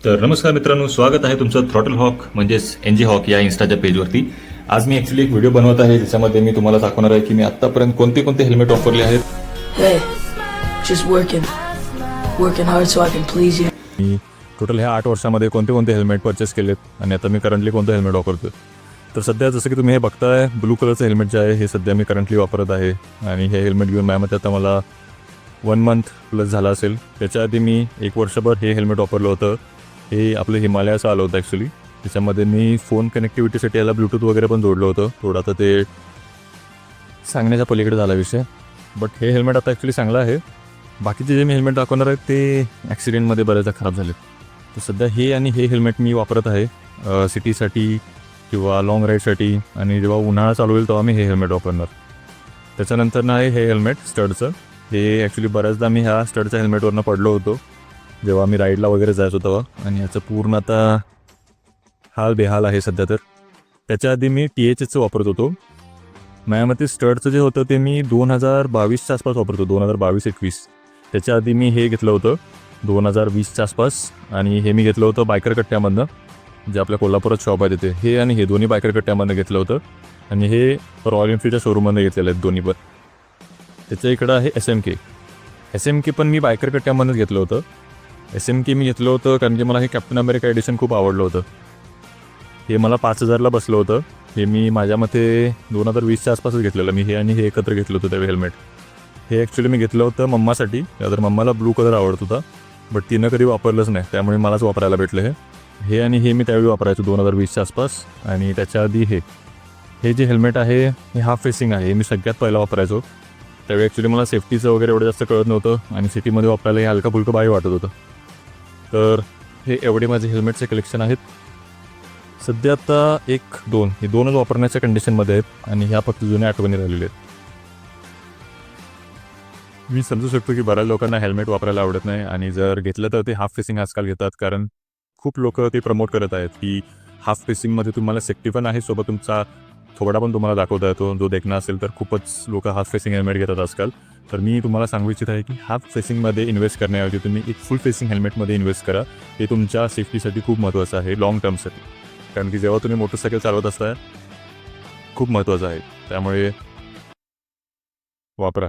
तर नमस्कार मित्रांनो, स्वागत आहे तुमचं थ्रॉटल हॉक म्हणजेच एनजी हॉक या इन्स्टाच्या पेजवरती. आज मी ॲक्च्युली एक व्हिडिओ बनवत आहे ज्याच्यामध्ये मी तुम्हाला दाखवणार आहे की मी आत्तापर्यंत कोणते कोणते हेल्मेट वापरले आहेत. Hey, just working hard so I can please you. Me total ह्या 8 वर्षामध्ये कोणते कोणते हेल्मेट परचेस केलेत आणि आता मी करंटली कोणतं हेल्मेट वापरतो. तर सध्या जसं की तुम्ही हे बघताय, ब्लू कलरचं हेल्मेट जे आहे हे सध्या मी करंटली वापरत आहे आणि हे हेल्मेट घेऊन माझ्यामध्ये आता मला 1 मंथ प्लस झाला असेल. त्याच्या आधी मी 1 वर्षभर हे हेल्मेट वापरलं होतं. हे आपलं हिमालयाचं आलं होतं ॲक्च्युली. त्याच्यामध्ये मी फोन कनेक्टिव्हिटीसाठी याला ब्लूटूथ वगैरे पण जोडलं होतं. थोडं आता ते सांगण्याच्या पलीकडे झाला विषय, बट हे हेल्मेट आता ॲक्च्युली चांगलं आहे. बाकीचे जे मी हेल्मेट दाखवणार आहेत ते ॲक्सिडेंटमध्ये बऱ्याचदा खराब झाले. तर सध्या हे आणि हे हेल्मेट मी वापरत आहे सिटीसाठी किंवा लाँग राईडसाठी, आणि जेव्हा उन्हाळा चालू होईल तेव्हा मी हे हेल्मेट वापरणार. त्याच्यानंतर ना हे हेल्मेट स्टडचं, हे ॲक्च्युली बऱ्याचदा मी ह्या स्टडच्या हेल्मेटवरनं पडलो होतो जेव्हा मी राईडला वगैरे जायचो तेव्हा, आणि याचं पूर्ण आता हाल बेहाल आहे सध्या. तर त्याच्या आधी मी THHचं वापरत होतो. माझ्यामध्ये स्टडचं जे होतं ते मी 2022च्या आसपास वापरतो, 2022-21. त्याच्या आधी मी हे घेतलं होतं 2020च्या आसपास, आणि हे मी घेतलं होतं बायकर कट्ट्यामधनं, जे आपल्या कोल्हापुरात शॉप आहे तिथे. हे आणि हे दोन्ही बायकर कट्ट्यामधनं घेतलं होतं, आणि हे रॉयल एनफील्डच्या शोरूममध्ये घेतलेलं आहेत दोन्ही पण. त्याच्या इकडं आहे SMK पण मी बायकर कट्ट्यामधनंच घेतलं होतं. SMK मी घेतलं होतं कारण की मला हे कॅप्टन अमेरिका एडिशन खूप आवडलं होतं. हे मला 5,000ला बसलं होतं. हे मी माझ्या मते 2020च्या आसपासच घेतलेलं मी, हे आणि हे एकत्र घेतलं होतं त्यावेळी हेल्मेट. हे ॲक्च्युली मी घेतलं होतं मम्मासाठी, तर मम्माला ब्लू कलर आवडत होता, बट तिनं कधी वापरलंच नाही, त्यामुळे मलाच वापरायला भेटलं हे आणि हे मी त्यावेळी वापरायचो 2020च्या आसपास. आणि त्याच्या आधी हे जे हेल्मेट आहे हे हाफ फेसिंग आहे, हे मी सगळ्यात पहिला वापरायचो. त्यावेळी ॲक्च्युली मला सेफ्टीचं वगैरे एवढं जास्त कळत नव्हतं आणि सिटीमध्ये वापरायला हे हलका फुलकं बाई वाटत होतं. तर हे एवढे माझे हेल्मेटचे कलेक्शन आहेत. सध्या आता 1-2 हे 2च वापरण्याच्या कंडिशनमध्ये आहेत, आणि ह्या फक्त जुन्या आठवणी राहिलेल्या आहेत. मी समजू शकतो की बऱ्याच लोकांना हेल्मेट वापरायला आवडत नाही, आणि जर घेतलं तर ते हाफ फेसिंग आजकाल घेतात, कारण खूप लोक ते प्रमोट करत आहेत की हाफ फेसिंगमध्ये तुम्हाला सेफ्टी पण आहे, सोबत तुमचा थोडा पण तुम्हाला दाखवता येतो. जो देखणं असेल तर खूपच लोक हाफ फेसिंग हेल्मेट घेतात आजकाल. तर मी तुम्हाला सांगू इच्छित आहे की हाफ फेसिंगमध्ये इन्व्हेस्ट करण्याऐवजी तुम्ही एक फुल फेसिंग हेल्मेटमध्ये इन्व्हेस्ट करा. हे तुमच्या सेफ्टीसाठी खूप महत्त्वाचं आहे, लाँग टर्मसाठी, कारण की जेव्हा तुम्ही मोटरसायकल चालवत असता खूप महत्त्वाचं आहे. त्यामुळे वापरा.